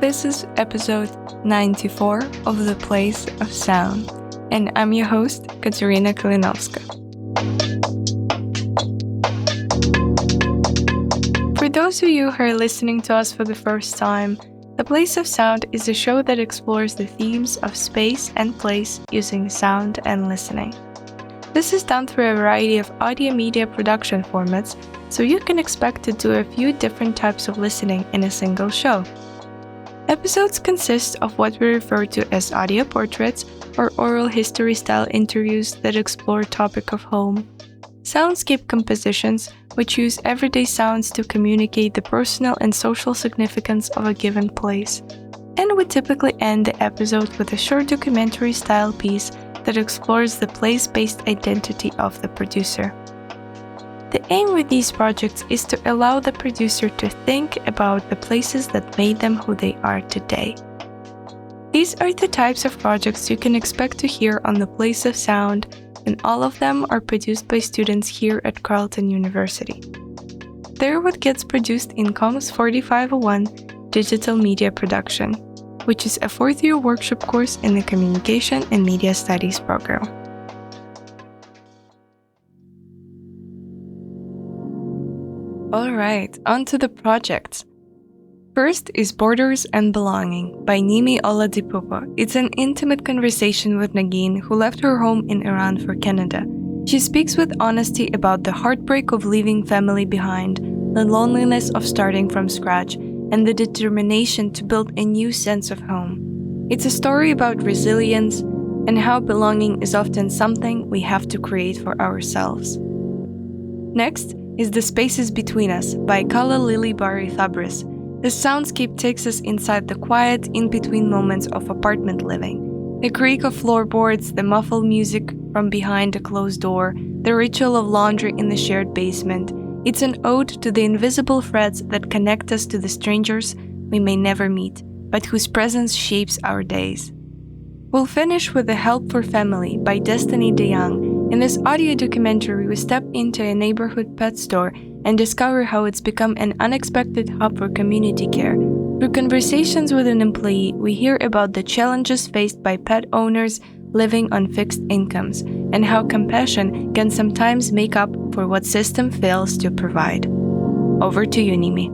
This is episode 94 of The Place of Sound, and I'm your host, Kateryna Kalynovska. For those of you who are listening to us for the first time, The Place of Sound is a show that explores the themes of space and place using sound and listening. This is done through a variety of audio media production formats, so you can expect to do a few different types of listening in a single show. Episodes consist of what we refer to as audio portraits or oral history-style interviews that explore topic of home, soundscape compositions which use everyday sounds to communicate the personal and social significance of a given place, and we typically end the episode with a short documentary-style piece that explores the place-based identity of the producer. The aim with these projects is to allow the producer to think about the places that made them who they are today. These are the types of projects you can expect to hear on The Place of Sound, and all of them are produced by students here at Carleton University. They're what gets produced in COMS 4501 Digital Media Production, which is a fourth-year workshop course in the Communication and Media Studies program. Alright, on to the projects. First is Borders and Belonging by Nimi Oladipupo. It's an intimate conversation with Nagin, who left her home in Iran for Canada. She speaks with honesty about the heartbreak of leaving family behind, the loneliness of starting from scratch, and the determination to build a new sense of home. It's a story about resilience and how belonging is often something we have to create for ourselves. Next is The Spaces Between Us by Calla Barei-Fabris. The soundscape takes us inside the quiet, in-between moments of apartment living. The creak of floorboards, the muffled music from behind a closed door, the ritual of laundry in the shared basement. It's an ode to the invisible threads that connect us to the strangers we may never meet, but whose presence shapes our days. We'll finish with The Help for Family by DeJong. In this audio documentary, we step into a neighborhood pet store and discover how it's become an unexpected hub for community care. Through conversations with an employee, we hear about the challenges faced by pet owners living on fixed incomes and how compassion can sometimes make up for what system fails to provide. Over to you, Nimi.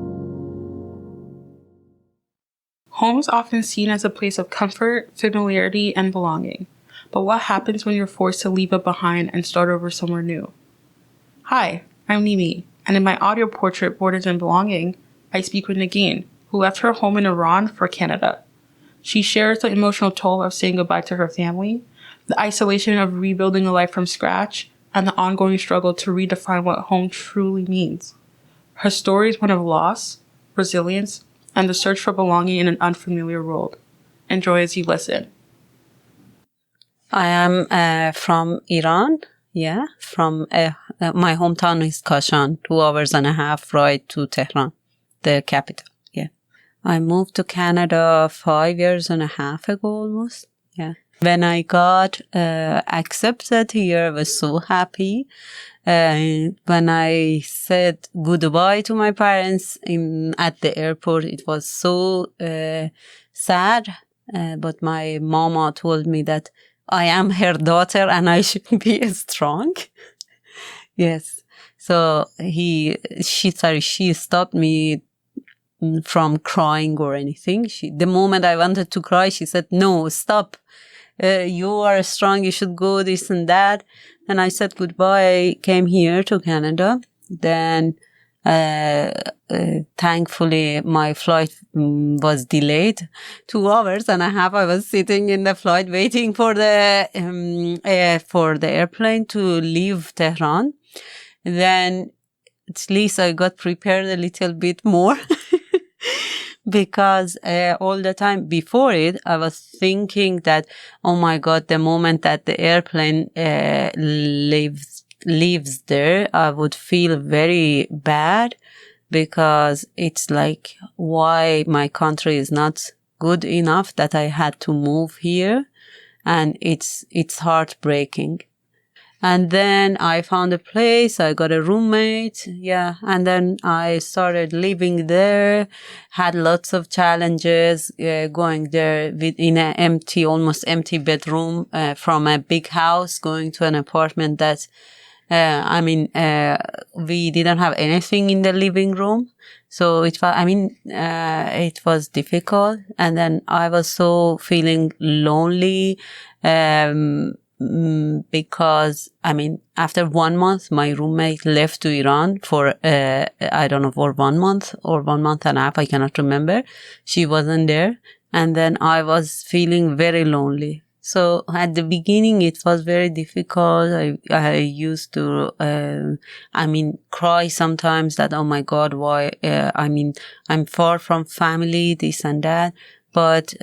Home is often seen as a place of comfort, familiarity, and belonging. But what happens when you're forced to leave it behind and start over somewhere new? Hi, I'm Nimi, and in my audio portrait, Borders and Belonging, I speak with Nagin, who left her home in Iran for Canada. She shares the emotional toll of saying goodbye to her family, the isolation of rebuilding a life from scratch, and the ongoing struggle to redefine what home truly means. Her story is one of loss, resilience, and the search for belonging in an unfamiliar world. Enjoy as you listen. I am from Iran. From my hometown is Kashan, 2.5 hours ride to Tehran, the capital. I moved to Canada 5.5 years ago almost. When I got accepted here, I was so happy. When I said goodbye to my parents at the airport, it was so sad. But my mama told me that I am her daughter and I should be strong. Yes. So she stopped me from crying or anything. The moment I wanted to cry, she said, "No, stop. You are strong. You should go this and that." And I said goodbye. I came here to Canada. Then, thankfully, my flight was delayed 2.5 hours. I was sitting in the flight waiting for the airplane to leave Tehran. Then, at least I got prepared a little bit more. Because all the time before it, I was thinking that, oh my God, the moment that the airplane leaves there, I would feel very bad because it's like, why my country is not good enough that I had to move here, and it's heartbreaking. And then I found a place, I got a roommate, yeah. And then I started living there, had lots of challenges, going there in an empty, almost empty bedroom, from a big house, going to an apartment that, we didn't have anything in the living room. So it was difficult. And then I was so feeling lonely, because, after 1 month, my roommate left to Iran for, for 1 month or 1 month and a half. I cannot remember. She wasn't there. And then I was feeling very lonely. So at the beginning, it was very difficult. I used to, cry sometimes that, oh my God, why, I'm far from family, this and that. But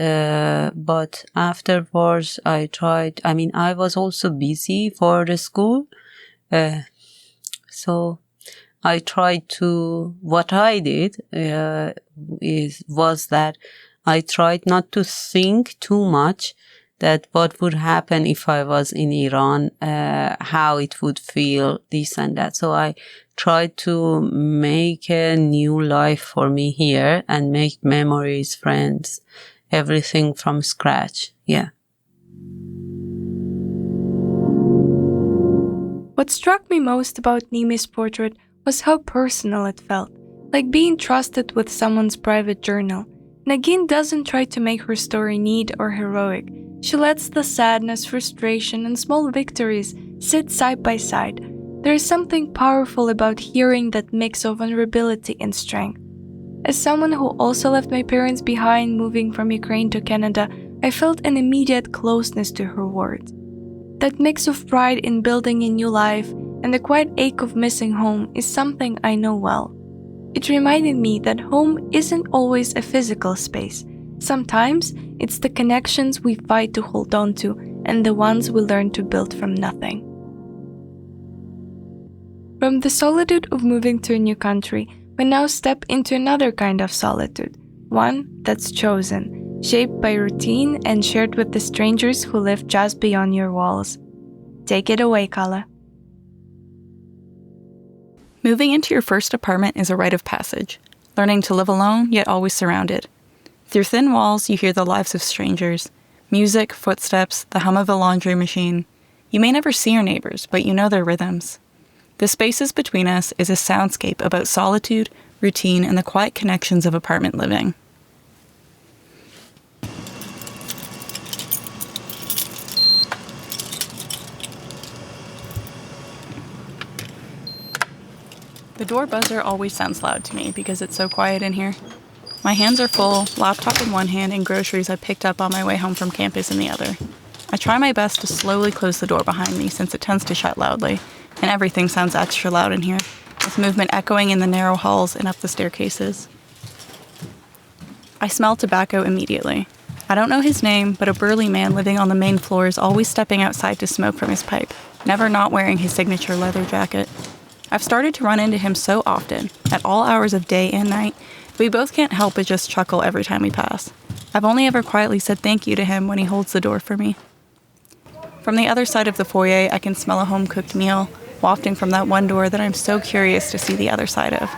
afterwards I tried, I was also busy for the school. So I tried to, what I did, was that I tried not to think too much that what would happen if I was in Iran, how it would feel, this and that. So I tried to make a new life for me here and make memories, friends, everything from scratch. Yeah. What struck me most about Nimi's portrait was how personal it felt, like being trusted with someone's private journal. Negin doesn't try to make her story neat or heroic. She lets the sadness, frustration, and small victories sit side by side. There is something powerful about hearing that mix of vulnerability and strength. As someone who also left my parents behind moving from Ukraine to Canada, I felt an immediate closeness to her words. That mix of pride in building a new life and the quiet ache of missing home is something I know well. It reminded me that home isn't always a physical space. Sometimes it's the connections we fight to hold on to and the ones we learn to build from nothing. From the solitude of moving to a new country, we now step into another kind of solitude, one that's chosen, shaped by routine and shared with the strangers who live just beyond your walls. Take it away, Calla. Moving into your first apartment is a rite of passage, learning to live alone yet always surrounded. Through thin walls, you hear the lives of strangers, music, footsteps, the hum of a laundry machine. You may never see your neighbors, but you know their rhythms. The spaces between us is a soundscape about solitude, routine, and the quiet connections of apartment living. The door buzzer always sounds loud to me because it's so quiet in here. My hands are full, laptop in one hand and groceries I picked up on my way home from campus in the other. I try my best to slowly close the door behind me since it tends to shut loudly, and everything sounds extra loud in here, with movement echoing in the narrow halls and up the staircases. I smell tobacco immediately. I don't know his name, but a burly man living on the main floor is always stepping outside to smoke from his pipe, never not wearing his signature leather jacket. I've started to run into him so often, at all hours of day and night, we both can't help but just chuckle every time we pass. I've only ever quietly said thank you to him when he holds the door for me. From the other side of the foyer, I can smell a home-cooked meal, wafting from that one door that I'm so curious to see the other side of.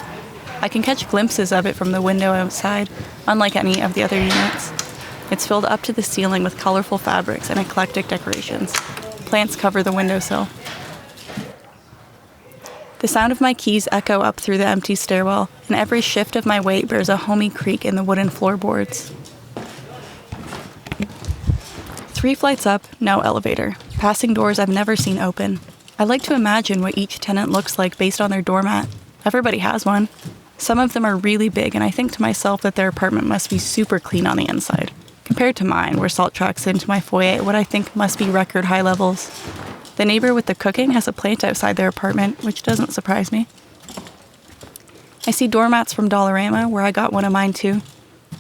I can catch glimpses of it from the window outside, unlike any of the other units. It's filled up to the ceiling with colorful fabrics and eclectic decorations. Plants cover the windowsill. The sound of my keys echo up through the empty stairwell, and every shift of my weight bears a homey creak in the wooden floorboards. 3 flights up, no elevator, passing doors I've never seen open. I like to imagine what each tenant looks like based on their doormat. Everybody has one. Some of them are really big, and I think to myself that their apartment must be super clean on the inside, compared to mine, where salt tracks into my foyer at what I think must be record high levels. The neighbor with the cooking has a plant outside their apartment, which doesn't surprise me. I see doormats from Dollarama, where I got one of mine too.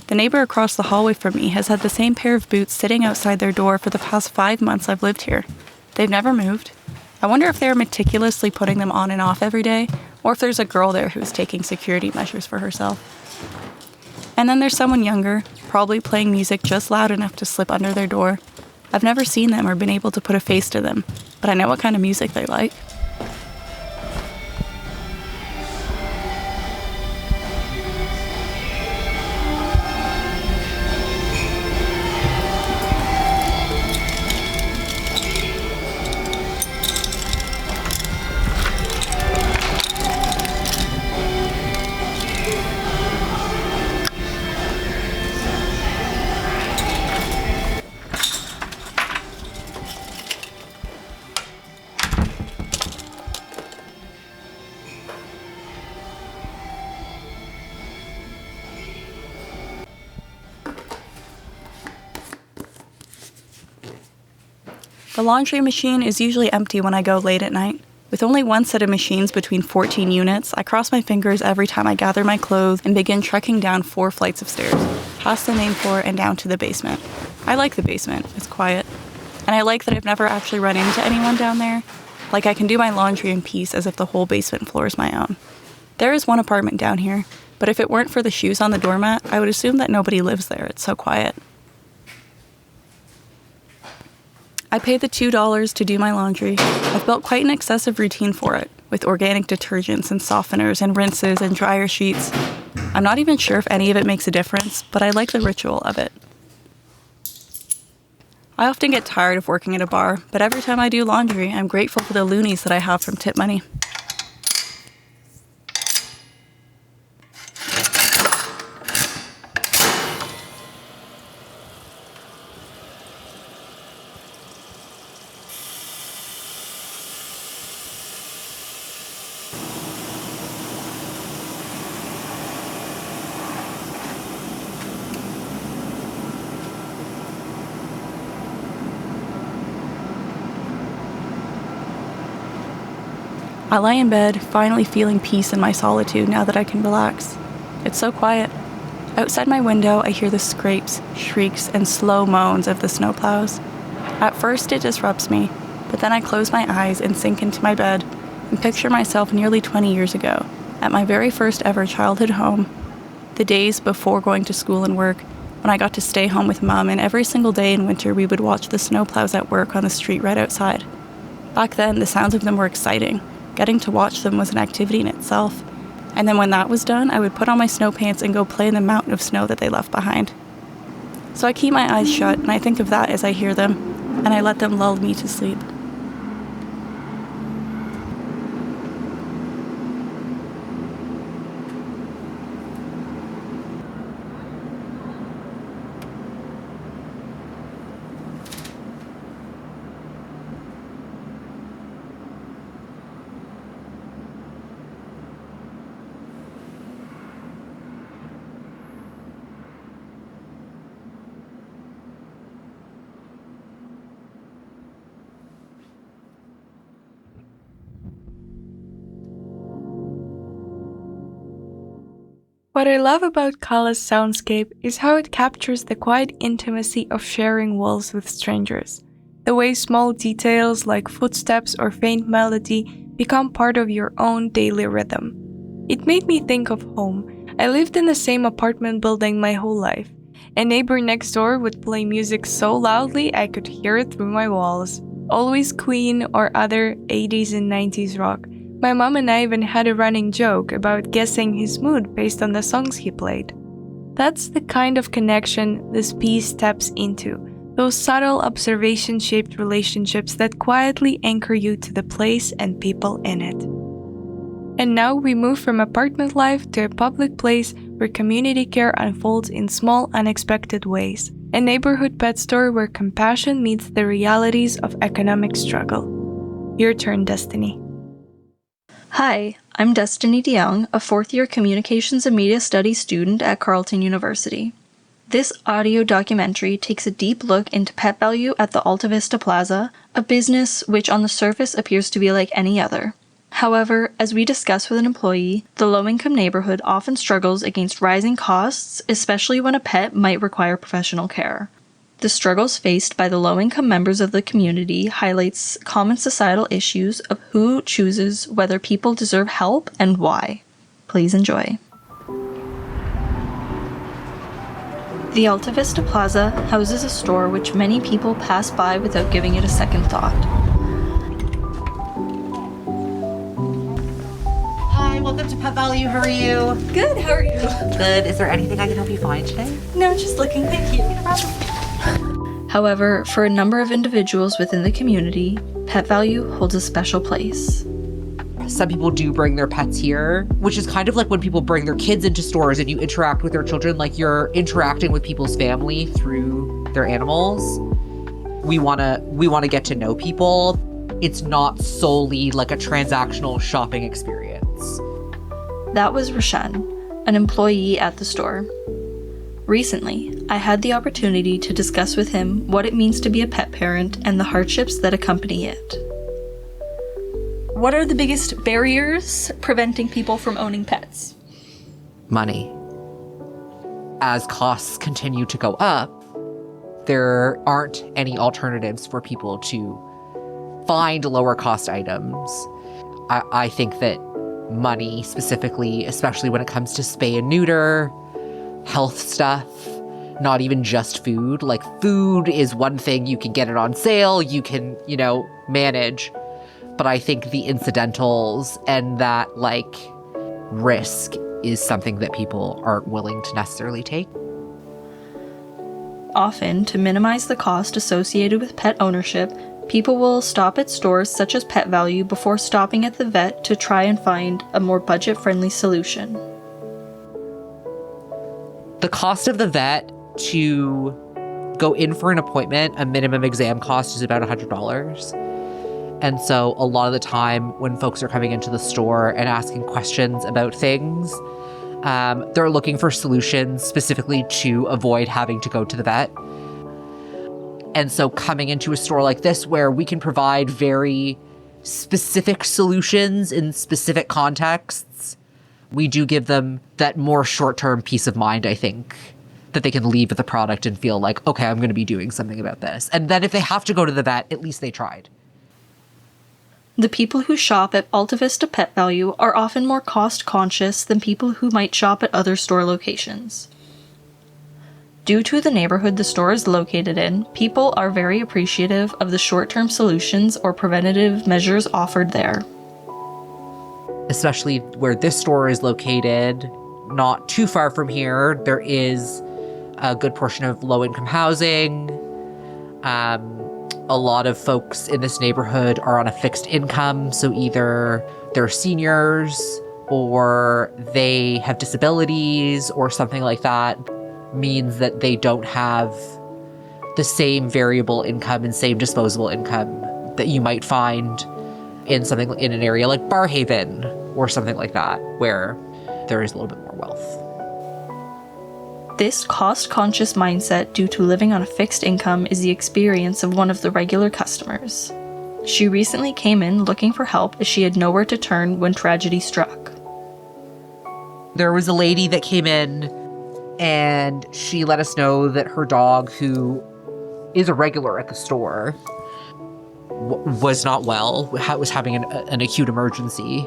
The neighbor across the hallway from me has had the same pair of boots sitting outside their door for the past 5 months I've lived here. They've never moved. I wonder if they're meticulously putting them on and off every day, or if there's a girl there who's taking security measures for herself. And then there's someone younger, probably playing music just loud enough to slip under their door. I've never seen them or been able to put a face to them. but I know what kind of music they like. The laundry machine is usually empty when I go late at night. With only one set of machines between 14 units, I cross my fingers every time I gather my clothes and begin trekking down 4 flights of stairs, past the main floor and down to the basement. I like the basement, it's quiet. And I like that I've never actually run into anyone down there. Like I can do my laundry in peace as if the whole basement floor is my own. There is one apartment down here, but if it weren't for the shoes on the doormat, I would assume that nobody lives there, it's so quiet. I pay the $2 to do my laundry. I've built quite an excessive routine for it, with organic detergents and softeners and rinses and dryer sheets. I'm not even sure if any of it makes a difference, but I like the ritual of it. I often get tired of working at a bar, but every time I do laundry, I'm grateful for the loonies that I have from tip money. I lie in bed, finally feeling peace in my solitude now that I can relax. It's so quiet. Outside my window, I hear the scrapes, shrieks, and slow moans of the snowplows. At first, it disrupts me, but then I close my eyes and sink into my bed and picture myself nearly 20 years ago, at my very first ever childhood home. The days before going to school and work, when I got to stay home with Mom, and every single day in winter we would watch the snowplows at work on the street right outside. Back then, the sounds of them were exciting. Getting to watch them was an activity in itself. And then when that was done, I would put on my snow pants and go play in the mountain of snow that they left behind. So I keep my eyes shut, and I think of that as I hear them, and I let them lull me to sleep. What I love about Calla's soundscape is how it captures the quiet intimacy of sharing walls with strangers. The way small details like footsteps or faint melody become part of your own daily rhythm. It made me think of home. I lived in the same apartment building my whole life. A neighbor next door would play music so loudly I could hear it through my walls. Always Queen or other 80s and 90s rock. My mom and I even had a running joke about guessing his mood based on the songs he played. That's the kind of connection this piece taps into, those subtle observation-shaped relationships that quietly anchor you to the place and people in it. And now we move from apartment life to a public place where community care unfolds in small, unexpected ways, a neighborhood pet store where compassion meets the realities of economic struggle. Your turn, Destiny. Hi, I'm Destiny DeJong, a fourth-year Communications and Media Studies student at Carleton University. This audio documentary takes a deep look into pet value at the Alta Vista Plaza, a business which on the surface appears to be like any other. However, as we discuss with an employee, the low-income neighborhood often struggles against rising costs, especially when a pet might require professional care. The struggles faced by the low-income members of the community highlights common societal issues of who chooses whether people deserve help and why. Please enjoy. The Alta Vista Plaza houses a store which many people pass by without giving it a second thought. welcome to Pet Value. How are you? Good, how are you? Good. Is there anything I can help you find today? No, just looking. Thank you. However, for a number of individuals within the community, Pet Value holds a special place. Some people do bring their pets here, which is kind of like when people bring their kids into stores and you interact with their children, like you're interacting with people's family through their animals. We want to get to know people. It's not solely like a transactional shopping experience. That was Roshan, an employee at the store. Recently, I had the opportunity to discuss with him what it means to be a pet parent and the hardships that accompany it. What are the biggest barriers preventing people from owning pets? Money. As costs continue to go up, there aren't any alternatives for people to find lower cost items. I think that money specifically, especially when it comes to spay and neuter, health stuff, not even just food. Like food is one thing, you can get it on sale, you can, manage. But I think the incidentals and that like risk is something that people aren't willing to necessarily take. Often, to minimize the cost associated with pet ownership, people will stop at stores such as Pet Value before stopping at the vet to try and find a more budget-friendly solution. The cost of the vet to go in for an appointment, a minimum exam cost is about $100. And so a lot of the time when folks are coming into the store and asking questions about things, they're looking for solutions specifically to avoid having to go to the vet. And so coming into a store like this where we can provide very specific solutions in specific contexts, we do give them that more short-term peace of mind, I think, that they can leave with the product and feel like, okay, I'm going to be doing something about this. And then if they have to go to the vet, at least they tried. The people who shop at Alta Vista Pet Value are often more cost-conscious than people who might shop at other store locations. Due to the neighborhood the store is located in, people are very appreciative of the short-term solutions or preventative measures offered there. Especially where this store is located, not too far from here, there is a good portion of low-income housing. A lot of folks in this neighborhood are on a fixed income, so either they're seniors or they have disabilities or something like that. Means that they don't have the same variable income and same disposable income that you might find in something in an area like Barhaven or something like that, where there is a little bit more wealth. This cost-conscious mindset due to living on a fixed income is the experience of one of the regular customers. She recently came in looking for help as she had nowhere to turn when tragedy struck. There was a lady that came in and she let us know that her dog, who is a regular at the store, was not well, was having an acute emergency.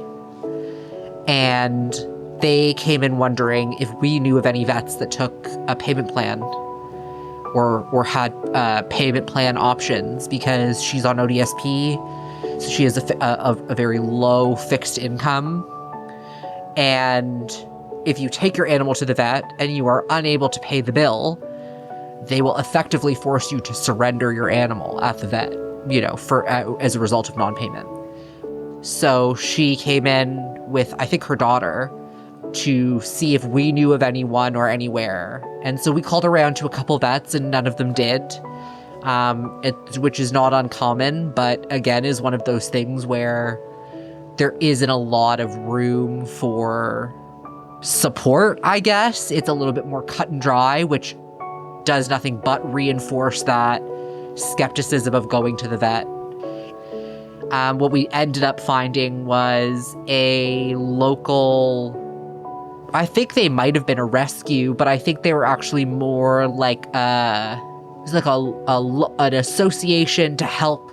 And they came in wondering if we knew of any vets that took a payment plan or had payment plan options, because she's on ODSP, so she has a very low fixed income. And if you take your animal to the vet and you are unable to pay the bill, they will effectively force you to surrender your animal at the vet, as a result of non-payment. So she came in with, I think, her daughter to see if we knew of anyone or anywhere. And so we called around to a couple vets and none of them did, which is not uncommon, but again is one of those things where there isn't a lot of room for support, I guess. It's a little bit more cut and dry, which does nothing but reinforce that skepticism of going to the vet. What we ended up finding was a local, I think they might have been a rescue, but I think they were actually more like an association to help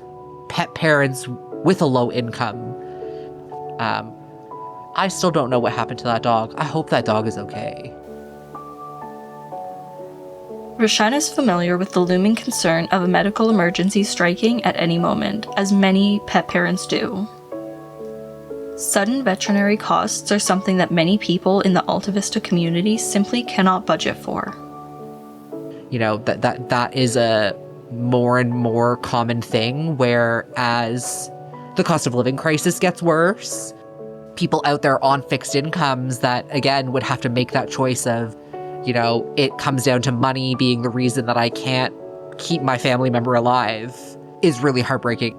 pet parents with a low income. I still don't know what happened to that dog. I hope that dog is okay. Roshan is familiar with the looming concern of a medical emergency striking at any moment, as many pet parents do. Sudden veterinary costs are something that many people in the Alta Vista community simply cannot budget for. You know, that is a more and more common thing, where as the cost of living crisis gets worse, people out there on fixed incomes that, again, would have to make that choice of, you know, it comes down to money being the reason that I can't keep my family member alive, is really heartbreaking.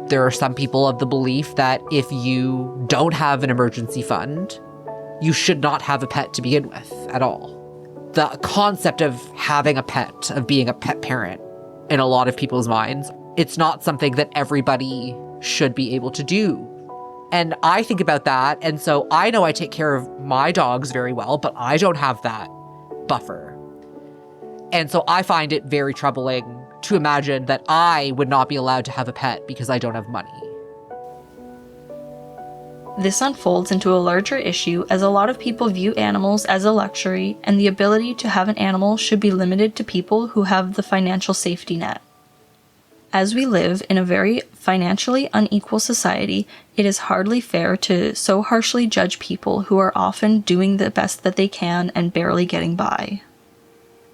There are some people of the belief that if you don't have an emergency fund, you should not have a pet to begin with at all. The concept of having a pet, of being a pet parent, in a lot of people's minds, it's not something that everybody should be able to do. And I think about that, and so I know I take care of my dogs very well, but I don't have that buffer. And so I find it very troubling to imagine that I would not be allowed to have a pet because I don't have money. This unfolds into a larger issue as a lot of people view animals as a luxury, and the ability to have an animal should be limited to people who have the financial safety net. As we live in a very financially unequal society, it is hardly fair to so harshly judge people who are often doing the best that they can and barely getting by.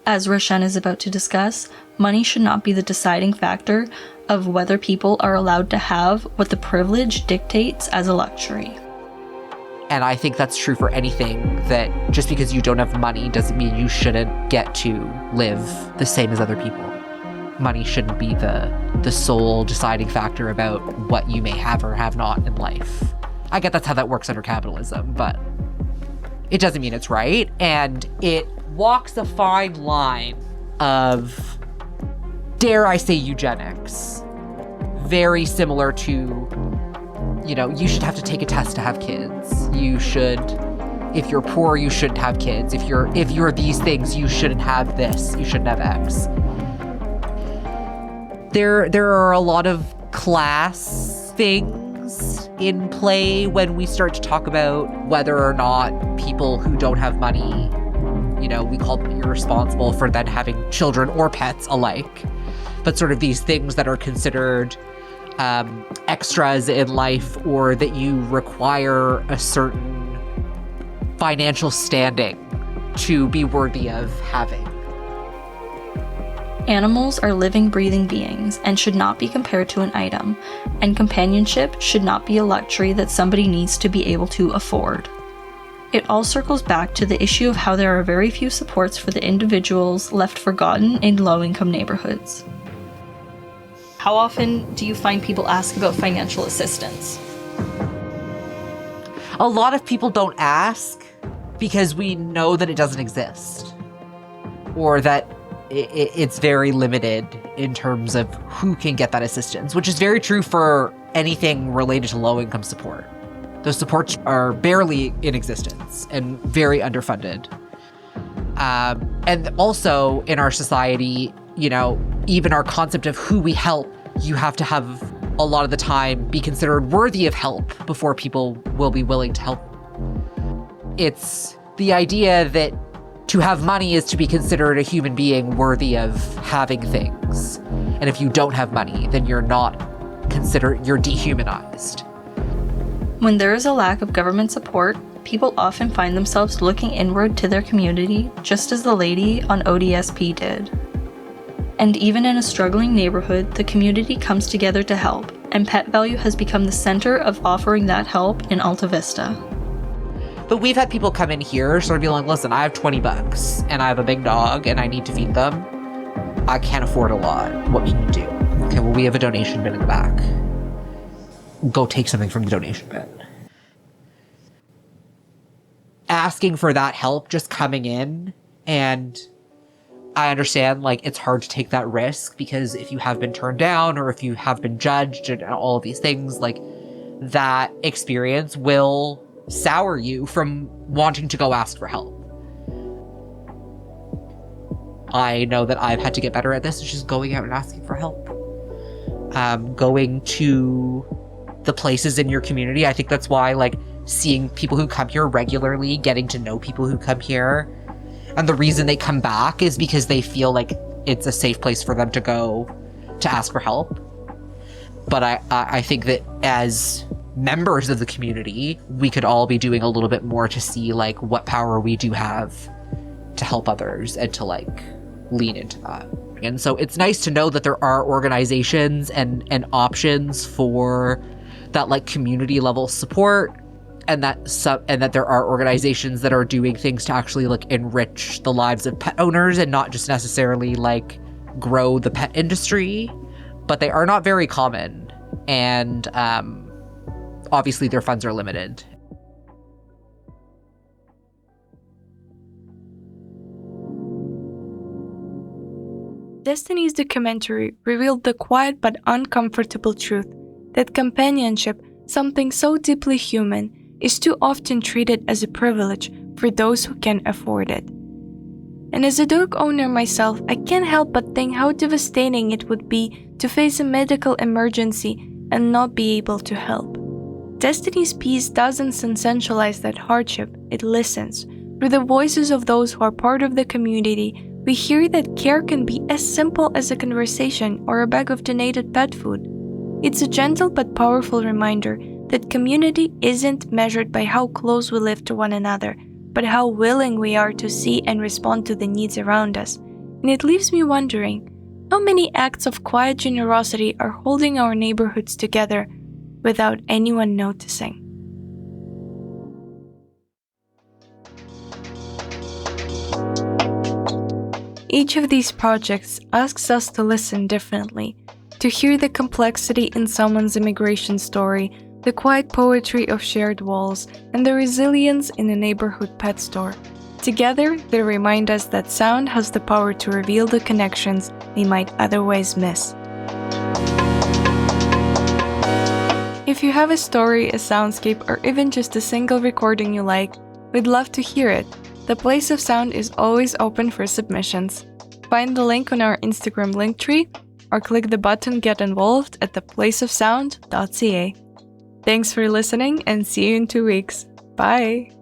As Roshan is about to discuss, money should not be the deciding factor of whether people are allowed to have what the privilege dictates as a luxury. And I think that's true for anything, that just because you don't have money doesn't mean you shouldn't get to live the same as other people. Money shouldn't be the sole deciding factor about what you may have or have not in life. I get that's how that works under capitalism, but it doesn't mean it's right. And it walks a fine line of, dare I say, eugenics. Very similar to, you know, you should have to take a test to have kids. You should, if you're poor, you shouldn't have kids. If you're these things, you shouldn't have this. You shouldn't have X. There are a lot of class things in play when we start to talk about whether or not people who don't have money, you know, we call them irresponsible for then having children or pets alike. But sort of these things that are considered extras in life, or that you require a certain financial standing to be worthy of having. Animals are living, breathing beings and should not be compared to an item, and companionship should not be a luxury that somebody needs to be able to afford. It all circles back to the issue of how there are very few supports for the individuals left forgotten in low-income neighborhoods. How often do you find people ask about financial assistance? A lot of people don't ask because we know that it doesn't exist, or that it's very limited in terms of who can get that assistance, which is very true for anything related to low-income support. Those supports are barely in existence and very underfunded. And also in our society, you know, even our concept of who we help, you have to have a lot of the time be considered worthy of help before people will be willing to help. It's the idea that to have money is to be considered a human being worthy of having things. And if you don't have money, then you're dehumanized. When there is a lack of government support, people often find themselves looking inward to their community, just as the lady on ODSP did. And even in a struggling neighborhood, the community comes together to help, and Pet Value has become the center of offering that help in Alta Vista. But we've had people come in here sort of be like, listen, I have $20 and I have a big dog and I need to feed them. I can't afford a lot. What can you do? Okay, well, we have a donation bin in the back. Go take something from the donation bin. Asking for that help, just coming in, and I understand, like, it's hard to take that risk because if you have been turned down or if you have been judged and all of these things, like, that experience will sour you from wanting to go ask for help. I know that I've had to get better at this, it's just going out and asking for help. Going to the places in your community. I think that's why, like, seeing people who come here regularly, getting to know people who come here, and the reason they come back is because they feel like it's a safe place for them to go to ask for help. But I think that as members of the community, we could all be doing a little bit more to see like what power we do have to help others and to like lean into that. And so it's nice to know that there are organizations and options for that like community level support, and that there are organizations that are doing things to actually like enrich the lives of pet owners and not just necessarily like grow the pet industry. But they are not very common, and obviously their funds are limited. Destiny's documentary revealed the quiet but uncomfortable truth that companionship, something so deeply human, is too often treated as a privilege for those who can afford it. And as a dog owner myself, I can't help but think how devastating it would be to face a medical emergency and not be able to help. Destiny's piece doesn't sensationalize that hardship, it listens. Through the voices of those who are part of the community, we hear that care can be as simple as a conversation or a bag of donated pet food. It's a gentle but powerful reminder that community isn't measured by how close we live to one another, but how willing we are to see and respond to the needs around us. And it leaves me wondering, how many acts of quiet generosity are holding our neighborhoods together without anyone noticing? Each of these projects asks us to listen differently, to hear the complexity in someone's immigration story, the quiet poetry of shared walls, and the resilience in a neighborhood pet store. Together, they remind us that sound has the power to reveal the connections we might otherwise miss. If you have a story, a soundscape, or even just a single recording you like, we'd love to hear it. The Place of Sound is always open for submissions. Find the link on our Instagram linktree or click the button Get Involved at theplaceofsound.ca. Thanks for listening and see you in 2 weeks. Bye!